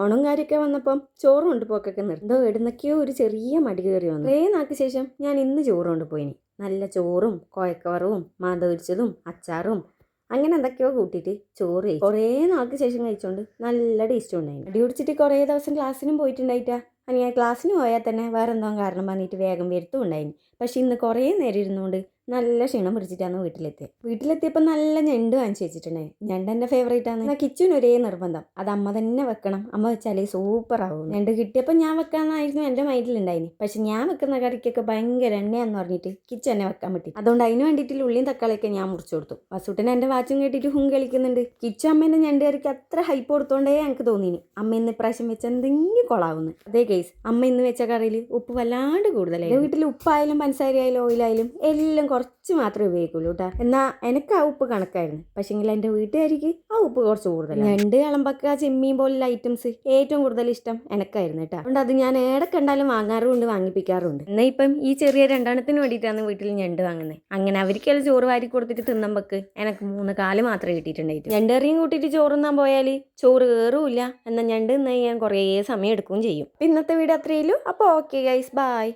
ഓണം കാര്യമൊക്കെ വന്നപ്പം ചോറ് കൊണ്ടുപോക്കൊക്കെ നിർത്തോ ഇടുന്നൊക്കെയോ ഒരു ചെറിയ മടി കയറി വന്നു. കുറേ നാൾക്ക് ശേഷം ഞാൻ ഇന്ന് ചോറ് കൊണ്ടുപോയിനി. നല്ല ചോറും കോയക്കവറവും മാന്തൊരിച്ചതും അച്ചാറും അങ്ങനെ എന്തൊക്കെയോ കൂട്ടിയിട്ട് ചോറ് കഴിച്ചു. കുറേ നാൾക്ക് ശേഷം കഴിച്ചോണ്ട് നല്ല ടേസ്റ്റും ഉണ്ടായിരുന്നു. അടി കുടിച്ചിട്ട് കുറേ ദിവസം ക്ലാസ്സിനും പോയിട്ടുണ്ടായിട്ടാ. അനി ഞാൻ ക്ലാസ്സിന് പോയാൽ തന്നെ വേറെ എന്തോ കാരണം പറഞ്ഞിട്ട് വേഗം വരുത്തും ഉണ്ടായിന്. പക്ഷെ ഇന്ന് കുറേ നേരം ഇരുന്നുകൊണ്ട് നല്ല ക്ഷീണം പിടിച്ചിട്ടാണ് വീട്ടിലെത്തിയപ്പോൾ നല്ല ഞണ്ട് വാങ്ങിച്ചു വെച്ചിട്ടുണ്ടായി. ഞണ്ട് എൻ്റെ ഫേവറേറ്റ് ആണ്. എന്നാൽ കിച്ചൻ ഒരേ നിർബന്ധം, അത് അമ്മ തന്നെ വെക്കണം, അമ്മ വെച്ചാലേ സൂപ്പർ ആവും. ഞണ്ട് കിട്ടിയപ്പോൾ ഞാൻ വെക്കാമെന്നായിരുന്നു എൻ്റെ മൈൻഡിലുണ്ടായിന്. പക്ഷെ ഞാൻ വെക്കുന്ന കറിക്കൊക്കെ ഭയങ്കര എണ്ണയാന്ന് പറഞ്ഞിട്ട് കിച്ചൻ തന്നെ വെക്കാൻ പറ്റി. അതുകൊണ്ട് അതിന് വേണ്ടിയിട്ട് ഉള്ളിയും തക്കാളിയൊക്കെ ഞാൻ മുറിച്ചു കൊടുത്തു. വസൂട്ടൻ എൻ്റെ വാച്ചും കേട്ടിട്ട് ഹും കളിക്കുന്നുണ്ട്. കിച്ചു അമ്മേൻ്റെ ഞണ്ട് കറിക്ക് അത്ര ഹൈപ്പ് കൊടുത്തോണ്ടേ എനിക്ക് തോന്നിനി അമ്മ ഇന്ന് ഇപ്രാവശ്യം വെച്ച എന്തെങ്കിലും കൊളാവുന്നു. അതേ കേസ് അമ്മ ഇന്ന് വെച്ച കറിയിൽ ഉപ്പ് വല്ലാണ്ട് കൂടുതലായി. വീട്ടിൽ ഉപ്പായാലും പഞ്ചസാരയായാലും ഓയിലായാലും എല്ലാം കുറച്ച് മാത്രമേ ഉപയോഗിക്കുള്ളൂ കേട്ടോ. എന്നാൽ എനിക്ക് ആ ഉപ്പ് കണക്കായിരുന്നു. പക്ഷേങ്കിൽ എൻ്റെ വീട്ടുകാർക്ക് ആ ഉപ്പ് കുറച്ച് കൂടുതലാണ്. ഞണ്ട് ഇളമ്പക്ക ചെമ്മീൻ പോലുള്ള ഐറ്റംസ് ഏറ്റവും കൂടുതൽ ഇഷ്ടം എനിക്കായിരുന്നു കേട്ടോ. അതുകൊണ്ട് അത് ഞാൻ ഏടെ കണ്ടാലും വാങ്ങാറുമുണ്ട്, വാങ്ങിപ്പിക്കാറുണ്ട്. എന്നാൽ ഇപ്പം ഈ ചെറിയ രണ്ടെണ്ണത്തിന് വേണ്ടിയിട്ടാണ് വീട്ടിൽ ഞണ്ട് വാങ്ങുന്നത്. അങ്ങനെ അവർക്കെല്ലാം ചോറ് വാരി കൊടുത്തിട്ട് തിന്നുമ്പക്ക് എനിക്ക് 3 കാല് മാത്രമേ കിട്ടിയിട്ടുണ്ടായിട്ട്. ഞണ്ടറിയും കൂട്ടിയിട്ട് ചോറുന്നാൻ പോയാൽ ചോറ് കയറുമില്ല. എന്നാൽ ഞണ്ട് തിന്നാൻ ഞാൻ കുറേ സമയം എടുക്കുകയും ചെയ്യും. ഇന്നത്തെ വീഡിയോ അത്രയേ ഉള്ളൂ. അപ്പോൾ ഓക്കെ ഗൈസ്, ബൈ.